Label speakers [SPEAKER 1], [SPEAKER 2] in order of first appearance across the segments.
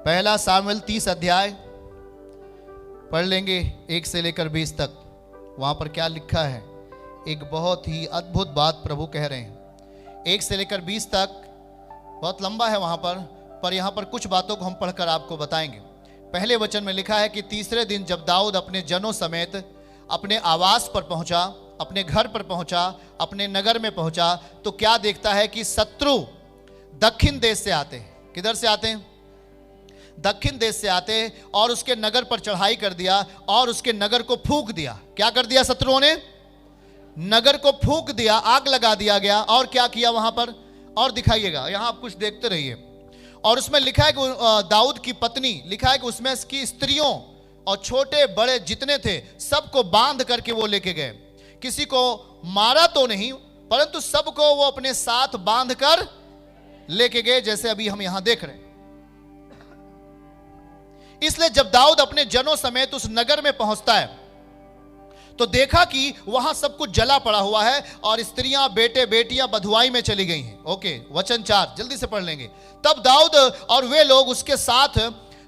[SPEAKER 1] पहला सामुएल 30 अध्याय पढ़ लेंगे 1 से लेकर 20 तक। वहां पर क्या लिखा है, एक बहुत ही अद्भुत बात प्रभु कह रहे हैं। 1 से लेकर 20 तक बहुत लंबा है वहां पर यहां पर कुछ बातों को हम पढ़कर आपको बताएंगे। पहले वचन में लिखा है कि तीसरे दिन जब दाऊद अपने जनों समेत अपने आवास पर पहुंचा, अपने घर पर पहुंचा, अपने नगर में पहुंचा, तो क्या देखता है कि शत्रु दक्षिण देश से आते हैं। किधर से आते हैं? दक्षिण देश से आते और उसके नगर पर चढ़ाई कर दिया और उसके नगर को फूंक दिया। क्या कर दिया शत्रुओं ने? नगर को फूंक दिया, आग लगा दिया गया। और क्या किया वहां पर, और दिखाइएगा, यहां आप कुछ देखते रहिए। और उसमें लिखा है कि दाऊद की पत्नी, लिखा है कि उसमें इसकी स्त्रियों और छोटे बड़े जितने थे सबको बांध करके वो लेके गए। किसी को मारा तो नहीं, परंतु सबको वो अपने साथ बांध कर लेके गए, जैसे अभी हम यहां देख रहे हैं। इसलिए जब दाऊद अपने जनों समेत उस नगर में पहुंचता है तो देखा कि वहां सब कुछ जला पड़ा हुआ है और स्त्रियां, बेटे, बेटियां बधुआई में चली गई हैं। ओके, वचन 4 जल्दी से पढ़ लेंगे। तब दाऊद और वे लोग उसके साथ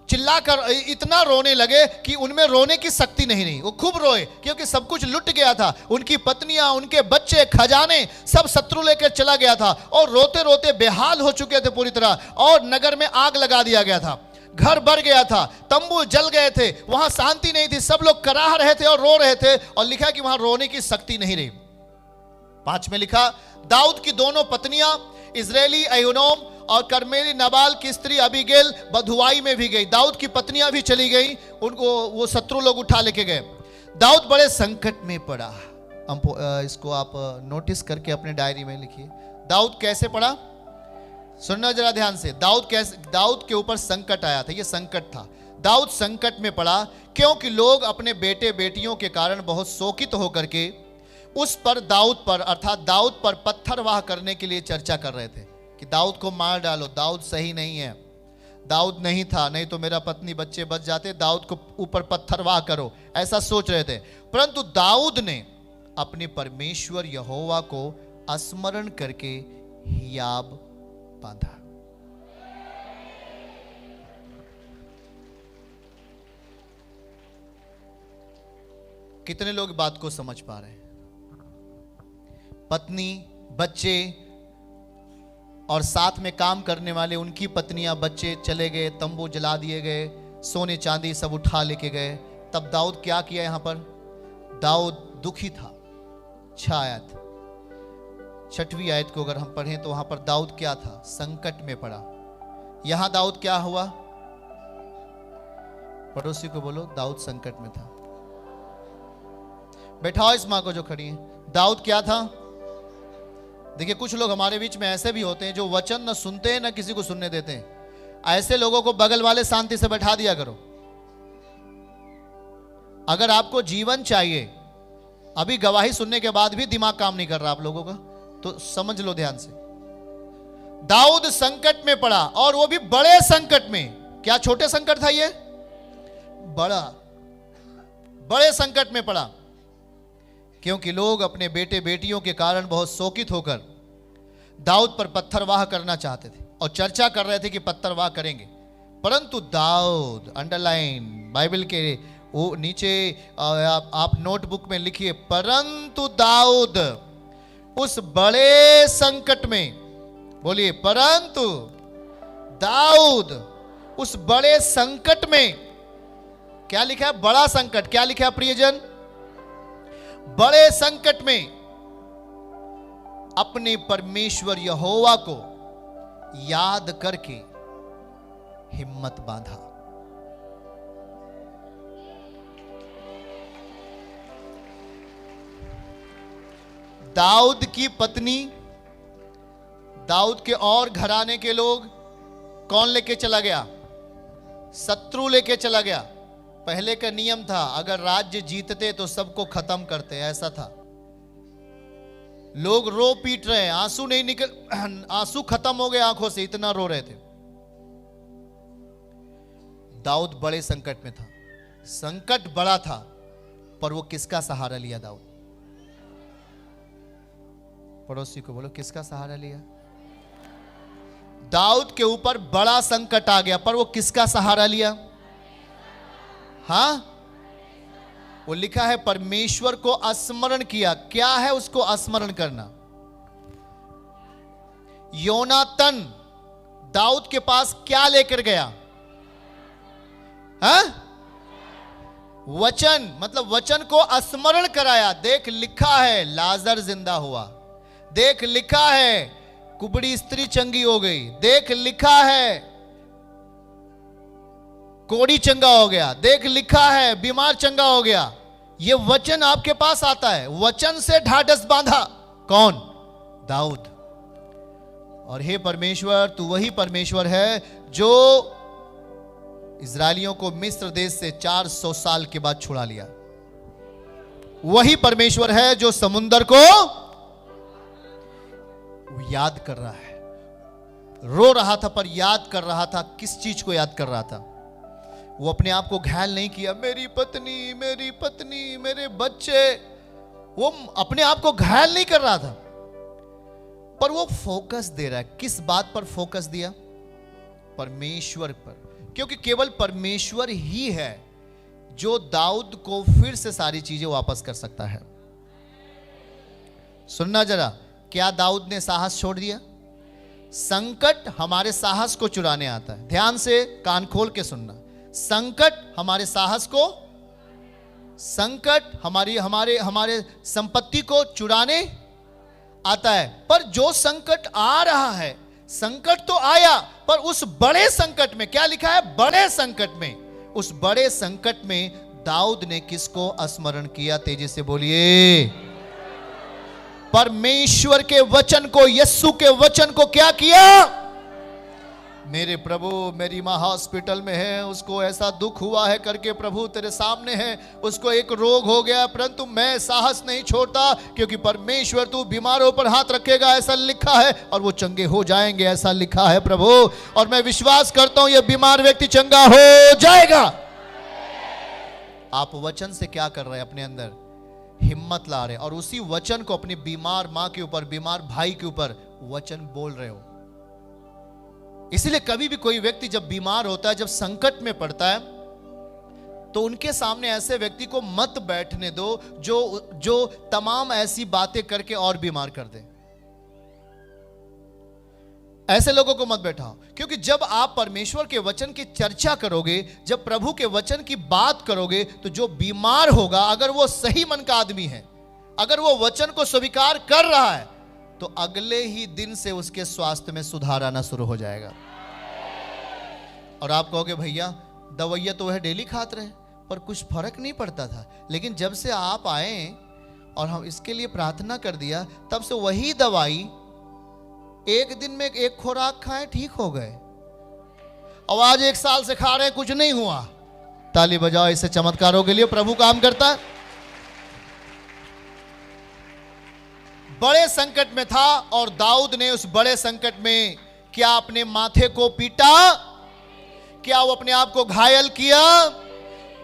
[SPEAKER 1] चिल्लाकर इतना रोने लगे कि उनमें रोने की शक्ति नहीं रही। वो खूब रोए क्योंकि सब कुछ लुट गया था। उनकी पत्नियां, उनके बच्चे, खजाने सब शत्रु लेकर चला गया था और रोते रोते बेहाल हो चुके थे पूरी तरह। और नगर में आग लगा दिया गया था, घर भर गया था, तंबू जल गए थे, वहां शांति नहीं थी, सब लोग कराह रहे थे और रो रहे थे। और लिखा कि वहां रोने की शक्ति नहीं रही। 5 में लिखा, दाऊद की दोनों पत्नियां इजरायली अहीनोम और कर्मेली नाबाल की स्त्री अबीगेल बधुआई में भी गई। दाऊद की पत्नियां भी चली गई, उनको वो शत्रु लोग उठा लेके गए। दाऊद बड़े संकट में पड़ा। इसको आप नोटिस करके अपने डायरी में लिखिए। दाऊद कैसे पड़ा, सुनना जरा ध्यान से। दाऊद के ऊपर संकट आया था, ये संकट था। दाऊद संकट में पड़ा क्योंकि लोग अपने बेटे बेटियों के कारण बहुत शोकित होकर के उस पर, दाऊद पर, अर्थात दाऊद पर पत्थरवाह करने के लिए चर्चा कर रहे थे कि दाऊद को मार डालो, दाऊद सही नहीं है, दाऊद नहीं था, नहीं तो मेरा पत्नी बच्चे बच जाते, दाऊद को ऊपर पत्थरवाह करो, ऐसा सोच रहे थे। परंतु दाऊद ने अपने परमेश्वर यहोवा को स्मरण करके हियाब बांधा। कितने लोग बात को समझ पा रहे हैं? पत्नी, बच्चे और साथ में काम करने वाले, उनकी पत्नियां, बच्चे चले गए, तंबू जला दिए गए, सोने चांदी सब उठा लेके गए। तब दाऊद क्या किया? यहां पर दाऊद दुखी था। 6 आयत, 6वीं आयत को अगर हम पढ़ें तो वहां पर दाऊद क्या था? संकट में पड़ा। यहां दाऊद क्या हुआ? पड़ोसी को बोलो, दाऊद संकट में था। बैठाओ इस मां को जो खड़ी है। दाऊद क्या था? देखिए, कुछ लोग हमारे बीच में ऐसे भी होते हैं जो वचन न सुनते हैं न किसी को सुनने देते हैं। ऐसे लोगों को बगल वाले शांति से बैठा दिया करो। अगर आपको जीवन चाहिए, अभी गवाही सुनने के बाद भी दिमाग काम नहीं कर रहा आप लोगों का, तो समझ लो ध्यान से। दाऊद संकट में पड़ा, और वो भी बड़े संकट में। क्या छोटे संकट था ये? बड़े संकट में पड़ा क्योंकि लोग अपने बेटे बेटियों के कारण बहुत शोकित होकर दाऊद पर पत्थरवाह करना चाहते थे और चर्चा कर रहे थे कि पत्थरवाह करेंगे। परंतु दाऊद, अंडरलाइन बाइबल के वो नीचे आप नोटबुक में लिखिए, परंतु दाऊद उस बड़े संकट में, बोलिए परंतु दाऊद उस बड़े संकट में, क्या लिखा है? बड़ा संकट। क्या लिखा है प्रियजन? बड़े संकट में अपने परमेश्वर यहोवा को याद करके हिम्मत बांधा। दाऊद की पत्नी, दाऊद के और घराने के लोग कौन लेके चला गया? शत्रु लेके चला गया। पहले का नियम था, अगर राज्य जीतते तो सबको खत्म करते, ऐसा था। लोग रो पीट रहे हैं, आंसू नहीं निकल, आंसू खत्म हो गए आंखों से, इतना रो रहे थे। दाऊद बड़े संकट में था। संकट बड़ा था, पर वो किसका सहारा लिया? दाऊद पड़ोसी को बोलो, किसका सहारा लिया? दाऊद के ऊपर बड़ा संकट आ गया, पर वो किसका सहारा लिया? हाँ, वो लिखा है परमेश्वर को स्मरण किया। क्या है उसको स्मरण करना? योनातन दाऊद के पास क्या लेकर गया? हाँ? वचन, मतलब वचन को स्मरण कराया। देख लिखा है लाजर जिंदा हुआ, देख लिखा है कुबड़ी स्त्री चंगी हो गई, देख लिखा है कोड़ी चंगा हो गया, देख लिखा है बीमार चंगा हो गया। ये वचन आपके पास आता है, वचन से ढाढ़स बांधा। कौन? दाऊद। और हे परमेश्वर, तू वही परमेश्वर है जो इजरायलियों को मिस्र देश से 400 साल के बाद छुड़ा लिया। वही परमेश्वर है जो समुंदर को याद कर रहा है। रो रहा था पर याद कर रहा था। किस चीज को याद कर रहा था? वो अपने आप को घायल नहीं किया, मेरी पत्नी, मेरे बच्चे। वो अपने आप को घायल नहीं कर रहा था, पर वो फोकस दे रहा है। किस बात पर फोकस दिया? परमेश्वर पर। क्योंकि केवल परमेश्वर ही है जो दाऊद को फिर से सारी चीजें वापस कर सकता है। सुनना जरा, क्या दाऊद ने साहस छोड़ दिया? संकट हमारे साहस को चुराने आता है। ध्यान से कान खोल के सुनना। संकट हमारे साहस को, संकट हमारे संपत्ति को चुराने आता है। पर जो संकट आ रहा है, संकट तो आया, पर उस बड़े संकट में क्या लिखा है? बड़े संकट में, उस बड़े संकट में दाऊद ने किसको स्मरण किया? तेजी से बोलिए। परमेश्वर के वचन को, यीशु के वचन को क्या किया? मेरे प्रभु, मेरी मां हॉस्पिटल में है, उसको ऐसा दुख हुआ है करके प्रभु तेरे सामने है, उसको एक रोग हो गया, परंतु मैं साहस नहीं छोड़ता, क्योंकि परमेश्वर तू बीमारों पर हाथ रखेगा ऐसा लिखा है, और वो चंगे हो जाएंगे ऐसा लिखा है प्रभु। और मैं विश्वास करता हूं ये बीमार व्यक्ति चंगा हो जाएगा। आप वचन से क्या कर रहे हैं? अपने अंदर हिम्मत ला रहे हैं, और उसी वचन को अपनी बीमार मां के ऊपर, बीमार भाई के ऊपर वचन बोल रहे हो। इसलिए कभी भी कोई व्यक्ति जब बीमार होता है, जब संकट में पड़ता है, तो उनके सामने ऐसे व्यक्ति को मत बैठने दो जो तमाम ऐसी बातें करके और बीमार कर दे। ऐसे लोगों को मत बैठाओ, क्योंकि जब आप परमेश्वर के वचन की चर्चा करोगे, जब प्रभु के वचन की बात करोगे, तो जो बीमार होगा, अगर वो सही मन का आदमी है, अगर वो वचन को स्वीकार कर रहा है, तो अगले ही दिन से उसके स्वास्थ्य में सुधार आना शुरू हो जाएगा। और आप कहोगे भैया दवाइयाँ तो वह डेली खाते रहे, पर कुछ फर्क नहीं पड़ता था, लेकिन जब से आप आए और हम इसके लिए प्रार्थना कर दिया, तब से वही दवाई एक दिन में एक खुराक खाए, ठीक हो गए। और आज 1 साल से खा रहे हैं, कुछ नहीं हुआ। ताली बजाओ ऐसे चमत्कारों के लिए। प्रभु काम करता है। बड़े संकट में था, और दाऊद ने उस बड़े संकट में क्या अपने माथे को पीटा? क्या वो अपने आप को घायल किया?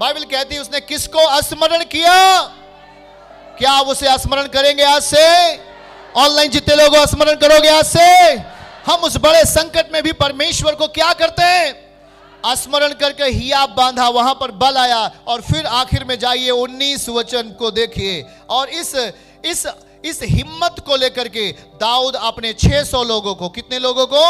[SPEAKER 1] बाइबल कहती है उसने किसको स्मरण किया? क्या आप उसे स्मरण करेंगे आज से? ऑनलाइन जितने लोग स्मरण करोगे आज से? हम उस बड़े संकट में भी परमेश्वर को क्या करते हैं? स्मरण करके हियाब बांधा, वहां पर बल आया। और फिर आखिर में जाइए 19 वचन को देखिए, और इस हिम्मत को लेकर के दाऊद अपने 600 लोगों को, कितने लोगों को?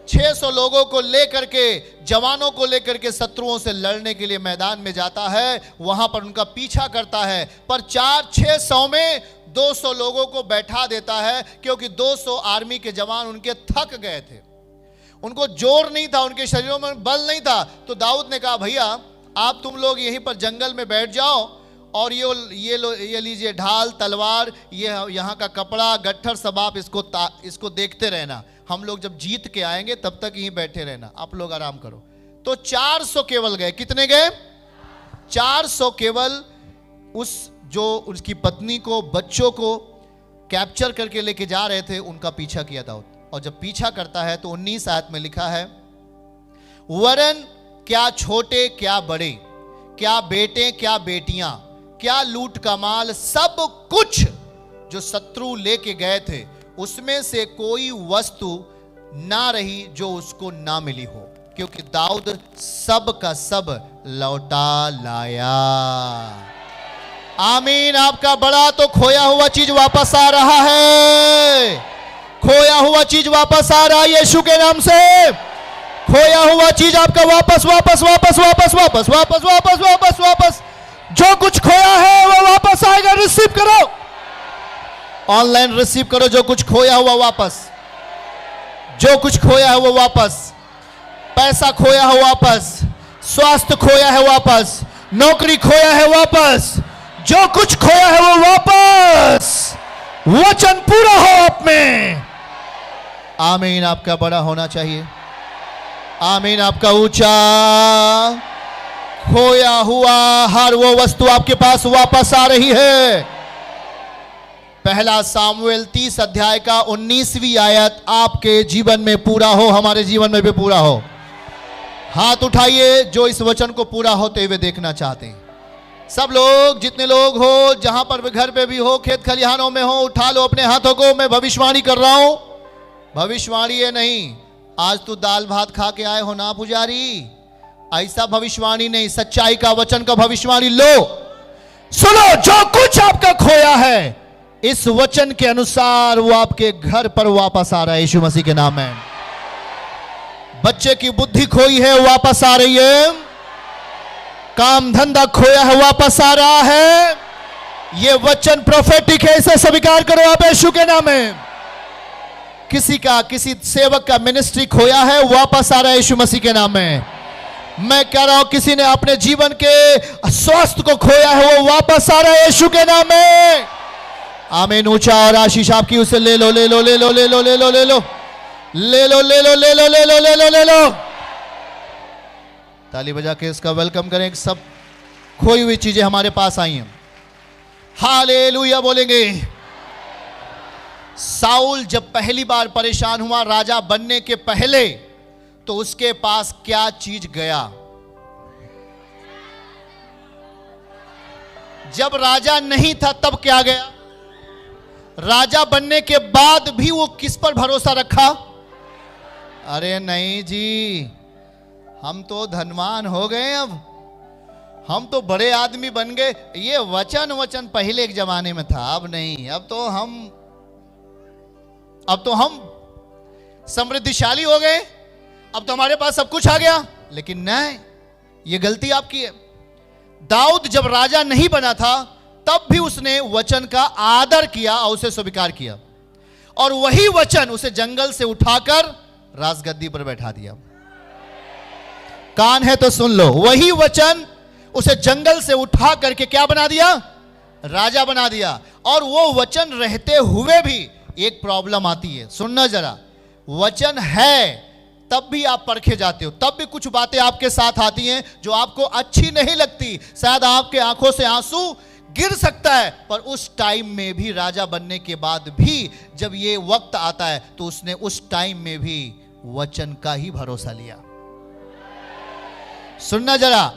[SPEAKER 1] 600 लोगों को लेकर के, जवानों को लेकर के शत्रुओं से लड़ने के लिए मैदान में जाता है। वहां पर उनका पीछा करता है, पर 400-600 में 200 लोगों को बैठा देता है, क्योंकि 200 आर्मी के जवान उनके थक गए थे, उनको जोर नहीं था, उनके शरीरों में बल नहीं था। तो दाऊद ने कहा भैया आप तुम लोग यहीं पर जंगल में बैठ जाओ, और ये लीजिए ढाल, तलवार, ये यहाँ का कपड़ा, गट्ठर, सब आप इसको देखते रहना। हम लोग जब जीत के आएंगे तब तक यहीं बैठे रहना, आप लोग आराम करो। तो 400 केवल गए। कितने गए? 400 केवल जो उसकी पत्नी को, बच्चों को कैप्चर करके लेके जा रहे थे, उनका पीछा किया दाऊद। और जब पीछा करता है तो 19 आयत में लिखा है, वरन क्या छोटे क्या बड़े, क्या बेटे क्या बेटियां, क्या लूट का माल, सब कुछ जो शत्रु लेके गए थे उसमें से कोई वस्तु ना रही जो उसको ना मिली हो, क्योंकि दाऊद सब का सब लौटा लाया। आमीन। आपका बड़ा तो खोया हुआ चीज वापस आ रहा है। खोया हुआ चीज वापस आ रहा है यीशु के नाम से। खोया हुआ चीज आपका वापस वापस वापस वापस वापस वापस वापस वापस वापस। जो कुछ खोया है वो वापस आएगा। रिसीव करो, ऑनलाइन रिसीव करो। जो कुछ खोया हुआ वापस, जो कुछ खोया है वो वापस। पैसा खोया है वापस, स्वास्थ्य खोया है वापस, नौकरी खोया है वापस, जो कुछ खोया है वो वापस। वचन पूरा हो आप में। आमीन। आपका बड़ा होना चाहिए। आमीन। आपका ऊंचा। खोया हुआ हर वो वस्तु आपके पास वापस आ रही है। पहला सामुएल 30 अध्याय का 19वीं आयत आपके जीवन में पूरा हो, हमारे जीवन में भी पूरा हो। हाथ उठाइए जो इस वचन को पूरा होते हुए देखना चाहते हैं। सब लोग, जितने लोग हो, जहां पर भी, घर पे भी हो, खेत खलिहानों में हो, उठा लो अपने हाथों को। मैं भविष्यवाणी कर रहा हूं। भविष्यवाणी है नहीं, आज तू दाल भात खा के आए हो ना पुजारी, ऐसा भविष्यवाणी नहीं। सच्चाई का वचन का भविष्यवाणी लो। सुनो, जो कुछ आपका खोया है इस वचन के अनुसार वो आपके घर पर वापस आ रहा है यीशु मसीह के नाम में। बच्चे की बुद्धि खोई है वापस आ रही है। काम धंधा खोया है वापस आ रहा है। ये वचन प्रोफेटिक है, इसे स्वीकार करो आप यीशु के नाम में। किसी सेवक का मिनिस्ट्री खोया है वापस आ रहा है यीशु मसीह के नाम में। मैं कह रहा हूं किसी ने अपने जीवन के स्वास्थ्य को खोया है वो वापस आ रहा है यीशु के नाम में। आमीन। ऊंचा और आशीष आपकी, उसे ले लो ले लो ले लो ले लो ले लो ले लो ले लो ले लो ले लो ले लो ले लो ले लो। ताली बजा के इसका वेलकम करें। सब खोई हुई चीजें हमारे पास आई हैं। हालेलुया बोलेंगे। साउल जब पहली बार परेशान हुआ राजा बनने के पहले, तो उसके पास क्या चीज गया? जब राजा नहीं था तब क्या गया? राजा बनने के बाद भी वो किस पर भरोसा रखा? अरे नहीं जी, हम तो धनवान हो गए, अब हम तो बड़े आदमी बन गए। ये वचन पहले एक जमाने में था, अब नहीं। अब तो हम समृद्धिशाली हो गए, अब तो हमारे पास सब कुछ आ गया। लेकिन नहीं, ये गलती आपकी है। दाऊद जब राजा नहीं बना था तब भी उसने वचन का आदर किया और उसे स्वीकार किया, और वही वचन उसे जंगल से उठाकर राजगद्दी पर बैठा दिया। कान है तो सुन लो, वही वचन उसे जंगल से उठा करके क्या बना दिया? राजा बना दिया। और वो वचन रहते हुए भी एक प्रॉब्लम आती है। सुनना जरा, वचन है तब भी आप परखे जाते हो, तब भी कुछ बातें आपके साथ आती हैं जो आपको अच्छी नहीं लगती। शायद आपके आंखों से आंसू गिर सकता है, पर उस टाइम में भी, राजा बनने के बाद भी जब ये वक्त आता है, तो उसने उस टाइम में भी वचन का ही भरोसा लिया। सुनना जरा,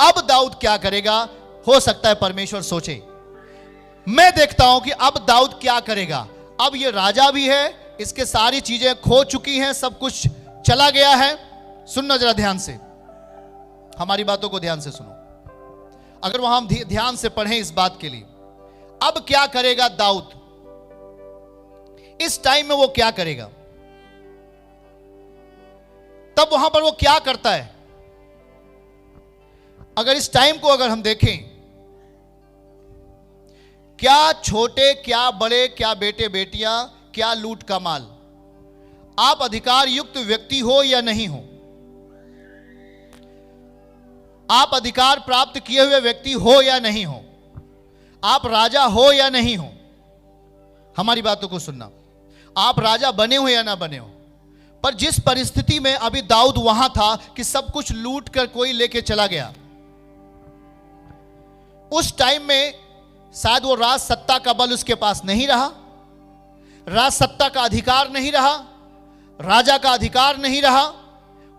[SPEAKER 1] अब दाऊद क्या करेगा? हो सकता है परमेश्वर सोचे। मैं देखता हूं कि अब दाऊद क्या करेगा। अब ये राजा भी है, इसके सारी चीजें खो चुकी हैं, सब कुछ चला गया है। सुनना जरा ध्यान से, हमारी बातों को ध्यान से सुनो। अगर वहां हम ध्यान से पढ़ें इस बात के लिए, अब क्या करेगा दाऊद? इस टाइम में वो क्या करेगा? तब वहां पर वो क्या करता है? अगर इस टाइम को अगर हम देखें, क्या छोटे, क्या बड़े, क्या बेटे बेटियां, क्या लूट का माल, आप अधिकार युक्त व्यक्ति हो या नहीं हो, आप अधिकार प्राप्त किए हुए व्यक्ति हो या नहीं हो, आप राजा हो या नहीं हो, हमारी बातों को सुनना। आप राजा बने हो या ना बने हो, पर जिस परिस्थिति में अभी दाऊद वहां था कि सब कुछ लूट कर कोई लेके चला गया, उस टाइम में शायद वो राज सत्ता का बल उसके पास नहीं रहा, राज सत्ता का अधिकार नहीं रहा, राजा का अधिकार नहीं रहा।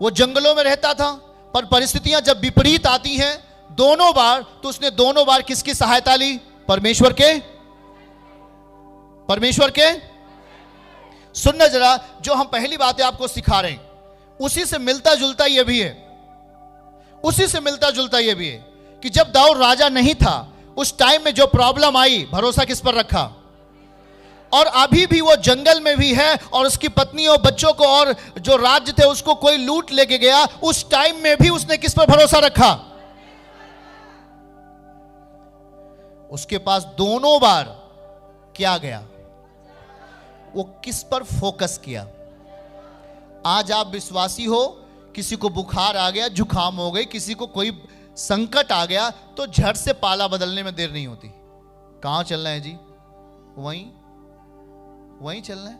[SPEAKER 1] वो जंगलों में रहता था, पर परिस्थितियां जब विपरीत आती हैं दोनों बार, तो उसने दोनों बार किसकी सहायता ली? परमेश्वर के। सुनना जरा, जो हम पहली बातें आपको सिखा रहे हैं उसी से मिलता जुलता ये भी है, उसी से मिलता जुलता ये भी है कि जब दाऊद राजा नहीं था उस टाइम में जो प्रॉब्लम आई, भरोसा किस पर रखा? और अभी भी वो जंगल में भी है और उसकी पत्नी और बच्चों को और जो राज्य थे उसको कोई लूट लेके गया, उस टाइम में भी उसने किस पर भरोसा रखा? उसके पास दोनों बार क्या गया? वो किस पर फोकस किया? आज आप विश्वासी हो, किसी को बुखार आ गया, जुकाम हो गई, किसी को कोई संकट आ गया तो झट से पाला बदलने में देर नहीं होती। कहां चलना है जी? वहीं चलना है,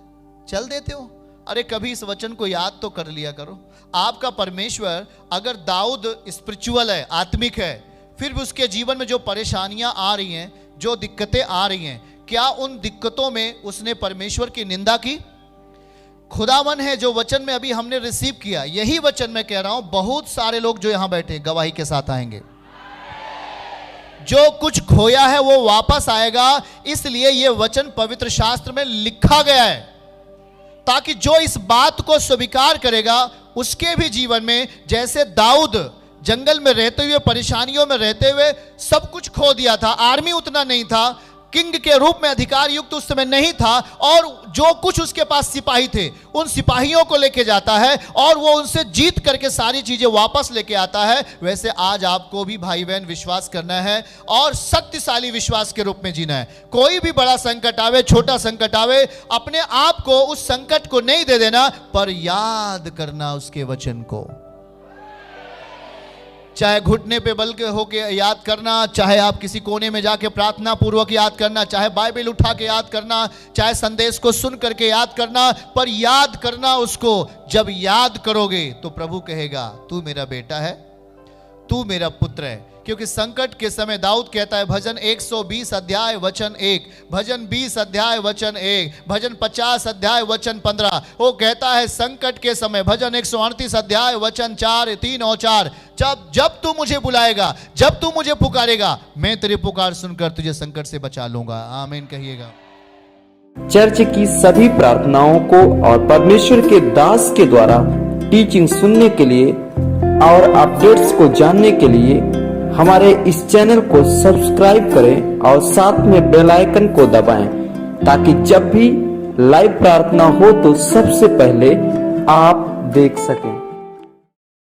[SPEAKER 1] चल देते हो। अरे कभी इस वचन को याद तो कर लिया करो। आपका परमेश्वर अगर दाऊद स्पिरिचुअल है, आत्मिक है, फिर भी उसके जीवन में जो परेशानियां आ रही हैं, जो दिक्कतें आ रही हैं, क्या उन दिक्कतों में उसने परमेश्वर की निंदा की? खुदावन है जो वचन में अभी हमने रिसीव किया, यही वचन मैं कह रहा हूं, बहुत सारे लोग जो यहां बैठे गवाही के साथ आएंगे। जो कुछ खोया है वो वापस आएगा, इसलिए यह वचन पवित्र शास्त्र में लिखा गया है, ताकि जो इस बात को स्वीकार करेगा उसके भी जीवन में, जैसे दाऊद जंगल में रहते हुए, परेशानियों में रहते हुए सब कुछ खो दिया था, आर्मी उतना नहीं था, किंग के रूप में अधिकार युक्त उस समय नहीं था, और जो कुछ उसके पास सिपाही थे उन सिपाहियों को लेके जाता है और वो उनसे जीत करके सारी चीजें वापस लेके आता है। वैसे आज आपको भी भाई बहन विश्वास करना है और शक्तिशाली विश्वास के रूप में जीना है। कोई भी बड़ा संकट आवे, छोटा संकट आवे, अपने आप को उस संकट को नहीं दे देना, पर याद करना उसके वचन को। चाहे घुटने पे बल के होके याद करना, चाहे आप किसी कोने में जाके प्रार्थना पूर्वक याद करना, चाहे बाइबल उठा के याद करना, चाहे संदेश को सुन करके याद करना, पर याद करना उसको। जब याद करोगे तो प्रभु कहेगा तू मेरा बेटा है, तू मेरा पुत्र है। क्योंकि संकट के समय दाऊद कहता है, भजन 120 अध्याय वचन 1, भजन 20 अध्याय वचन 1, भजन 50 अध्याय वचन 15, वो कहता है संकट के समय, भजन 138 अध्याय वचन 4, 3 और 4, जब तू मुझे बुलाएगा, जब तू मुझे पुकारेगा, मैं तेरी पुकार सुनकर तुझे संकट से बचा लूंगा। आमीन कहिएगा।
[SPEAKER 2] चर्च की सभी प्रार्थनाओं को और परमेश्वर के दास के द्वारा टीचिंग सुनने के लिए और अपडेट्स को जानने के लिए हमारे इस चैनल को सब्सक्राइब करें और साथ में बेल आइकन को दबाएं, ताकि जब भी लाइव प्रार्थना हो तो सबसे पहले आप देख सकें।